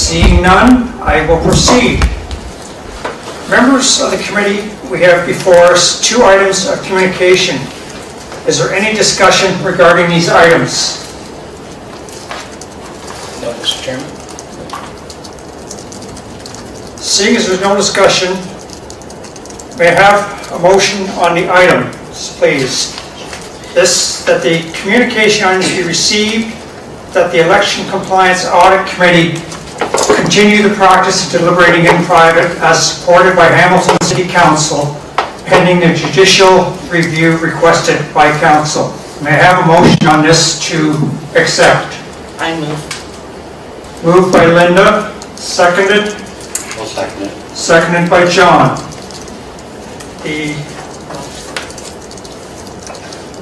Seeing none, I will proceed. Members of the committee, we have before us 2 items of communication. Is there any discussion regarding these items? No, Mr. Chairman. Seeing as there's no discussion, may I have a motion on the items, please? This, that the communication items be received, that the Election Compliance Audit Committee continue the practice of deliberating in private as supported by Hamilton City Council, pending the judicial review requested by Council. May I have a motion on this to accept? I move. Moved by Linda, seconded. I'll second it. Seconded by John. The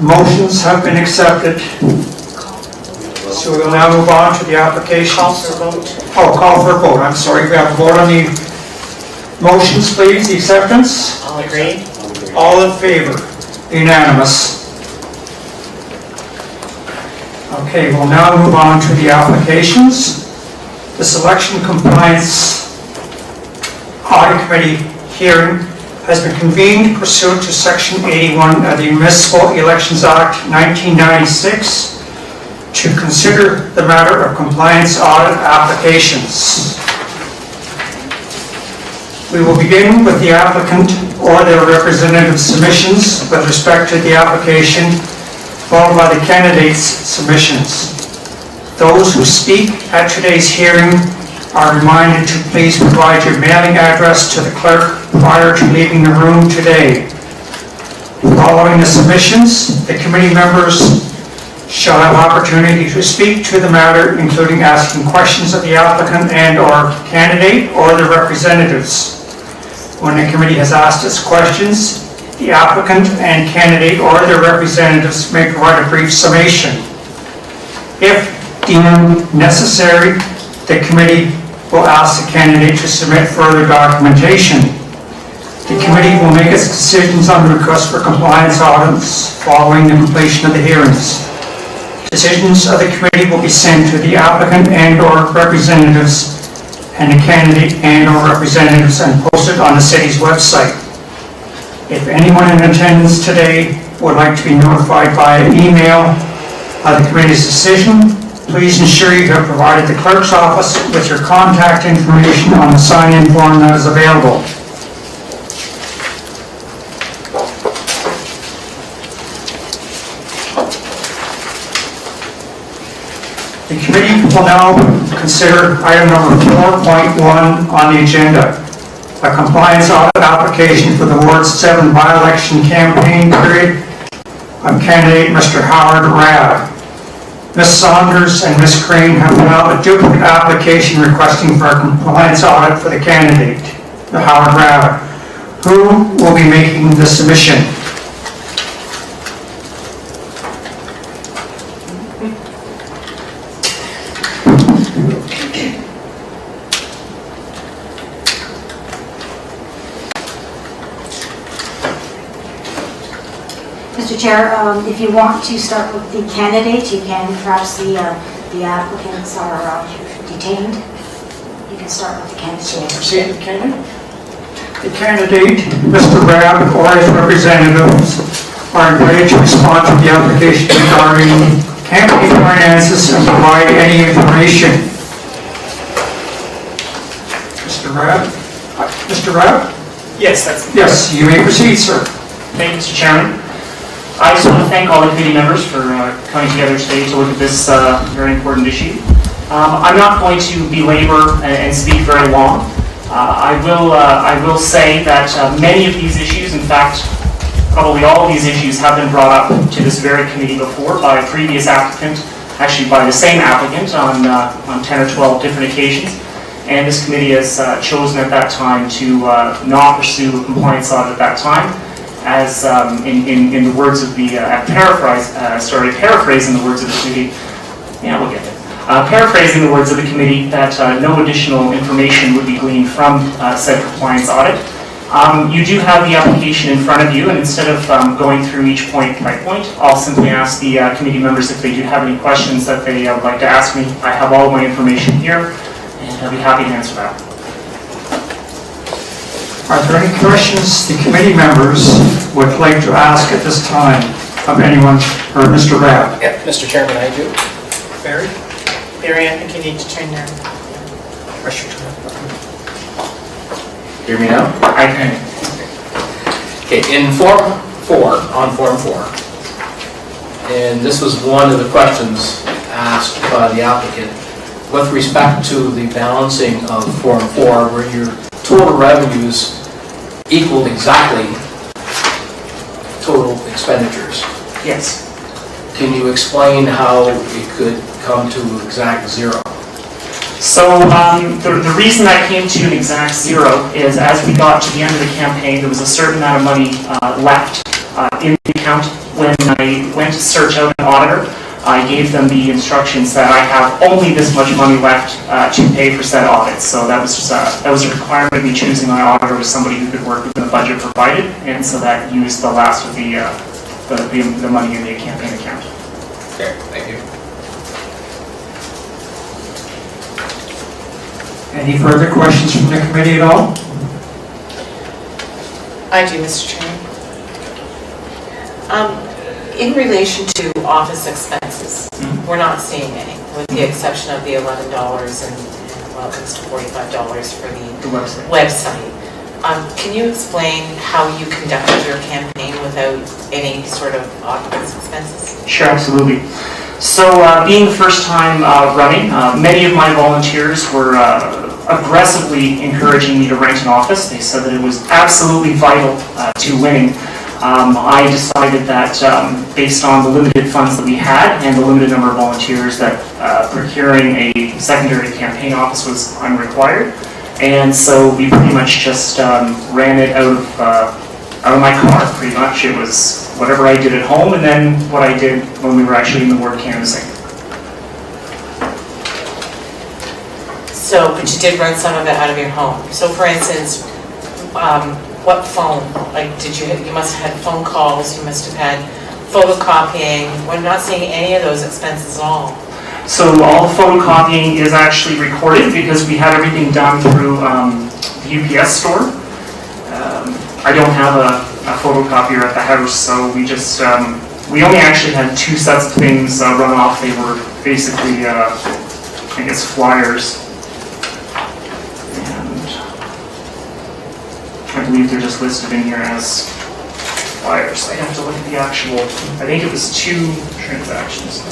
motions have been accepted. So we will now move on to the application. Call for vote. Oh, call for a vote. I'm sorry. We have a vote on the motions, please. The acceptance. All agree? All in favor? Unanimous. Okay, we'll now move on to the applications. This Election Compliance Audit Committee hearing has been convened pursuant to Section 81 of the Municipal Elections Act 1996 to consider the matter of compliance audit applications. We will begin with the applicant or their representative submissions with respect to the application, followed by the candidates' submissions. Those who speak at today's hearing are reminded to please provide your mailing address to the clerk prior to leaving the room today. Following the submissions, the committee members shall have opportunity to speak to the matter, including asking questions of the applicant and or candidate or their representatives. When the committee has asked its questions, the applicant and candidate or their representatives may provide a brief summation. If deemed necessary, the committee will ask the candidate to submit further documentation. The committee will make its decisions on the request for compliance audits following the completion of the hearings. Decisions of the committee will be sent to the applicant and or representatives and the candidate and or representatives and posted on the city's website. If anyone in attendance today would like to be notified by email of the committee's decision, please ensure you have provided the clerk's office with your contact information on the sign-in form that is available. The committee will now consider item number 4.1 on the agenda, a compliance audit application for the Ward 7 by-election campaign period of candidate Mr. Howard Rabb. Ms. Saunders and Ms. Crane have filed a duplicate application requesting for a compliance audit for the candidate, the Howard Rabb, who will be making the submission. Mr. Chair, if you want to start with the candidate, you can. Perhaps the applicants are detained. You can start with the candidate. Proceed with the candidate. The candidate, Mr. Rabb, or his representatives are invited to respond to the application regarding campaign finances and provide any information. Mr. Rabb? Mr. Rabb? Yes, that's... Yes, you may proceed, sir. Thank you, Mr. Chairman. I just want to thank all the committee members for coming together today to look at this very important issue. I'm not going to belabor and speak very long. I will say that many of these issues, in fact, probably all of these issues have been brought up to this very committee before by a previous applicant, actually by the same applicant on 10 or 12 different occasions. And this committee has chosen at that time to not pursue a compliance audit at that time, as in the words of the paraphrasing the words of the committee. Yeah, we'll get it. Paraphrasing the words of the committee, that no additional information would be gleaned from said compliance audit. You do have the application in front of you, and instead of going through each point by point, I'll simply ask the committee members if they do have any questions that they would like to ask me. I have all of my information here, and I'll be happy to answer that. Are there any questions the committee members would like to ask at this time of anyone, or Mr. Rabb? Yeah, Mr. Chairman, I do. Barry? Barry, I think you need to turn your pressure to it. Hear me now? I can. Okay, in Form 4, on Form 4, and this was one of the questions asked by the applicant, with respect to the balancing of Form 4, where your total revenues equaled exactly total expenditures. Yes. Can you explain how it could come to exact zero? So the reason that came to an exact zero is as we got to the end of the campaign, there was a certain amount of money left in the account. When I went to search out an auditor, I gave them the instructions that I have only this much money left to pay for said audits. So that was just that was a requirement of me choosing my auditor was somebody who could work within the budget provided, and so that used the last of the money in the campaign account. Okay, thank you. Any further questions from the committee at all? I do, Mr. Chairman. In relation to office expenses, we're not seeing any, with the exception of the $11 and well, it comes to $45 for The the website. website. Can you explain how you conducted your campaign without any sort of office expenses? Sure, absolutely. So being the first time running, many of my volunteers were aggressively encouraging me to rent an office. They said that it was absolutely vital to winning. I decided that based on the limited funds that we had and the limited number of volunteers that procuring a secondary campaign office was unrequired. And so we pretty much just ran it out of my car, pretty much. It was whatever I did at home and then what I did when we were actually in the ward canvassing. So, but you did run some of it out of your home. So for instance, what phone? Like, you must have had phone calls, you must have had photocopying. We're not seeing any of those expenses at all. So all the photocopying is actually recorded because we had everything done through the UPS store. I don't have a photocopier at the house, so we just, we only actually had 2 sets of things run off. They were basically, I guess, flyers. And I believe they're just listed in here as flyers. I have to look at the actual, I think it was 2 transactions.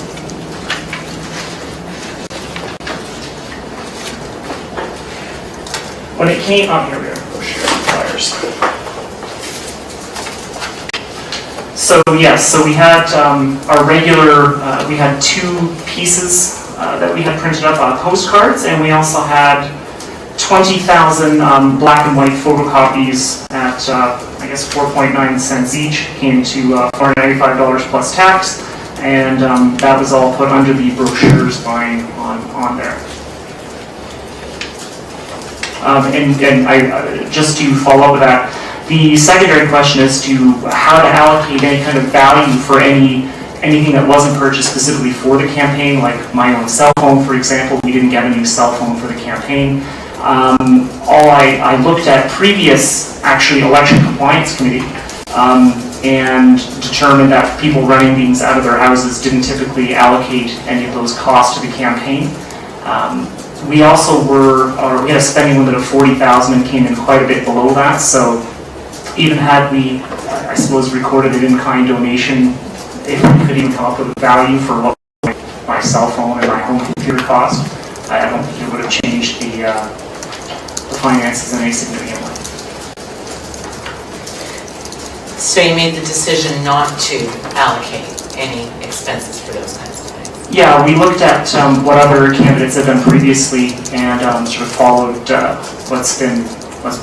When it came, oh, here we are, brochure, flyers. So yes, so we had our regular, we had 2 pieces that we had printed up on postcards, and we also had 20,000 black and white photocopies at, I guess, 4.9 cents each, came to $495 plus tax, and that was all put under the brochures line on there. And I, just to follow up with that, the secondary question is to how to allocate any kind of value for anything that wasn't purchased specifically for the campaign, like my own cell phone, for example. We didn't get a new cell phone for the campaign. I looked at previous, actually, Election Compliance Committee and determined that people running things out of their houses didn't typically allocate any of those costs to the campaign. We also we had a spending limit of $40,000 and came in quite a bit below that. So even had we, I suppose, recorded an in-kind donation, if we could even come up with a value for what my cell phone and my home computer cost, I don't think it would have changed the finances in any significant way. So you made the decision not to allocate any expenses for those kinds of things? Yeah, we looked at what other candidates had done previously and sort of followed what's been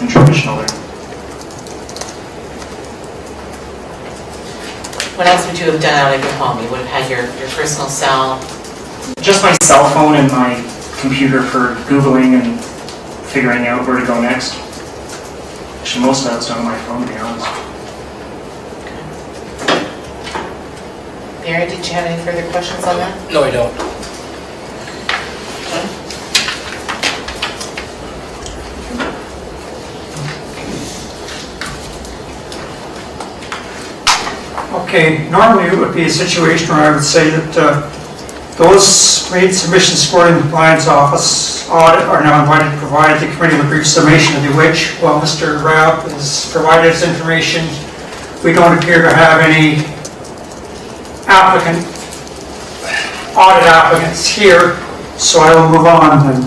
traditional there. What else would you have done out of your home? You would have had your personal cell? Just my cell phone and my computer for Googling and figuring out where to go next. Actually, most of that was done on my phone, to be honest. Barry, did you have any further questions on that? No, I don't. Okay, normally it would be a situation where I would say that those made submissions for the compliance office audit are now invited to provide the committee with a brief summation of which, while Mr. Rabb has provided his information, we don't appear to have any audit applicants here, so I will move on then.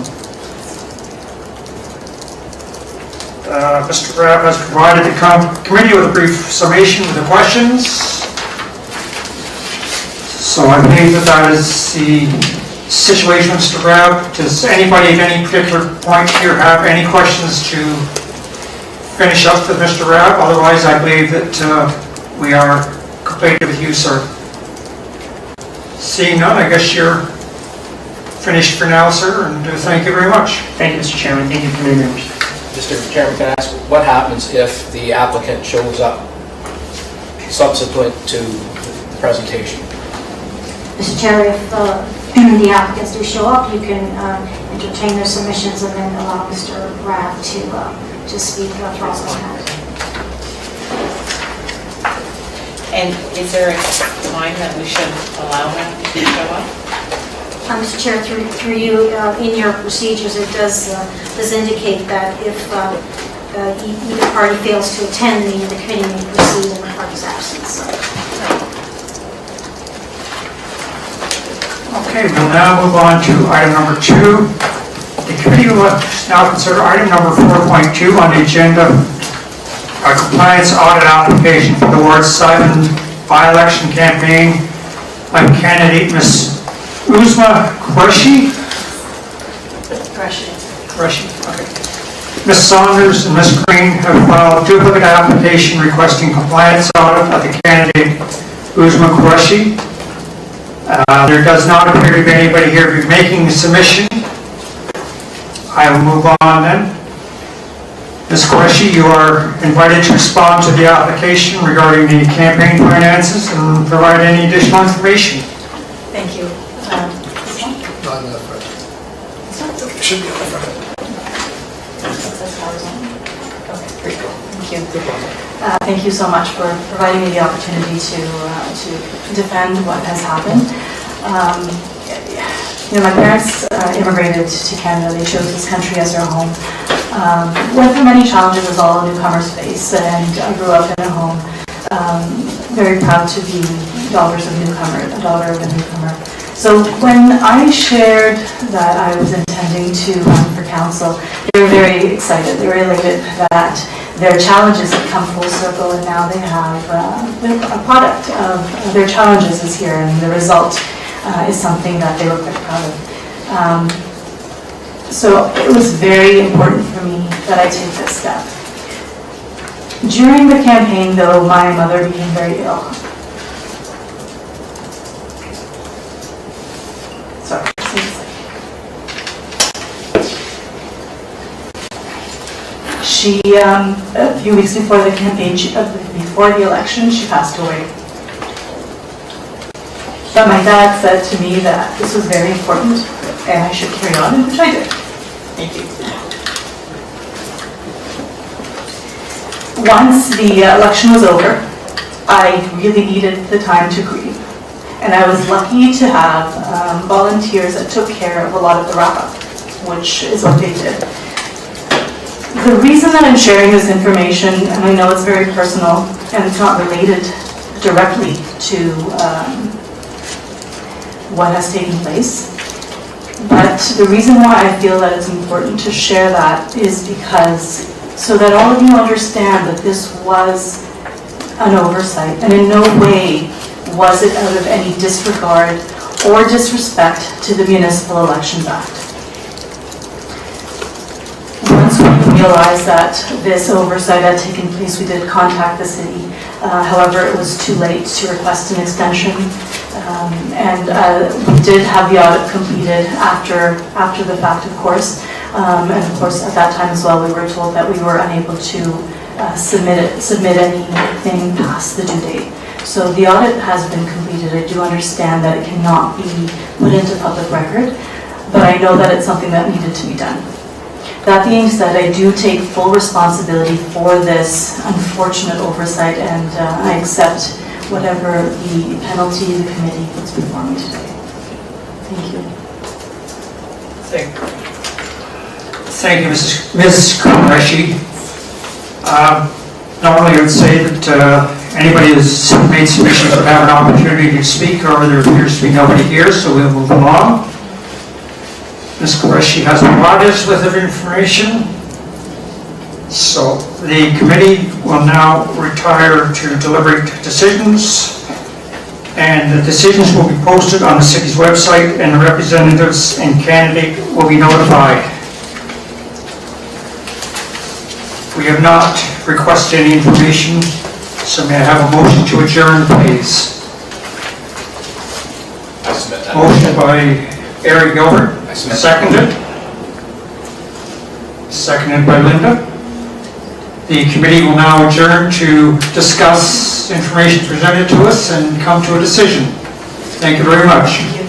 Mr. Rabb has provided the committee with a brief summation of the questions. So I believe that is the situation, Mr. Rabb. Does anybody at any particular point here have any questions to finish up with Mr. Rabb? Otherwise, I believe that we are completed with you, sir. Seeing none, I guess you're finished for now, sir, and thank you very much. Thank you, Mr. Chairman. Thank you, committee members. Mr. Chairman, can I ask, what happens if the applicant shows up subsequent to the presentation? Mr. Chair, if the applicants do show up, you can entertain their submissions and then allow Mr. Rabb to speak following that. And is there a time that we should allow him to show up? Mr. Chair, through you, in your procedures, it does indicate that if either party fails to attend, the committee may proceed in the party's absence. Okay, we'll now move on to item number 2. The committee will now consider item number 4.2 on the agenda, a compliance audit application for the Ward 7 by-election campaign by candidate Ms. Uzma Qureshi. Qureshi, okay. Ms. Saunders and Ms. Green have filed a duplicate application requesting compliance audit of the candidate Uzma Qureshi. There does not appear to be anybody here to be making the submission. I will move on then. Ms. Qureshi, you are invited to respond to the application regarding the campaign finances and provide any additional information. Thank you. Not in the front. Should be on the front. Thank you so much for providing me the opportunity to defend what has happened. My parents immigrated to Canada. They chose this country as their home. Went through many challenges as all newcomers face, and I grew up in a home very proud to be a daughter of a newcomer. So when I shared that I was intending to run for council, they were very excited. They were elated that their challenges had come full circle, and now they have a product of their challenges is here, and the result is something that they were quite proud of. So it was very important for me that I take this step. During the campaign, though, my mother became very ill. Sorry. She, a few weeks before the campaign, before the election, she passed away. But my dad said to me that this was very important and I should carry on, which I did. Thank you. Once the election was over, I really needed the time to grieve. And I was lucky to have volunteers that took care of a lot of the wrap-up, which is what they did. The reason that I'm sharing this information, and I know it's very personal and it's not related directly to what has taken place, but the reason why I feel that it's important to share that is because so that all of you understand that this was an oversight, and in no way was it out of any disregard or disrespect to the Municipal Elections Act. Once we realized that this oversight had taken place, we did contact the city. However, it was too late to request an extension, and we did have the audit completed after the fact, of course. And of course, at that time as well, we were told that we were unable to submit anything past the due date. So the audit has been completed. I do understand that it cannot be put into public record, but I know that it's something that needed to be done. That being said, I do take full responsibility for this unfortunate oversight, and I accept whatever the penalty the committee puts before me today. Thank you. Thank you, Ms. Qureshi. Normally, I would say that anybody who's made submissions would have an opportunity to speak, or there appears to be nobody here, so we'll move along. Ms. Qureshi has provided us with her information. So the committee will now retire to deliberate decisions, and the decisions will be posted on the city's website, and the representatives and candidate will be notified. We have not requested any information, so may I have a motion to adjourn, please? I submit that. Motion by Eric Gilbert, I submit. seconded. Seconded by Linda. The committee will now adjourn to discuss information presented to us and come to a decision. Thank you very much.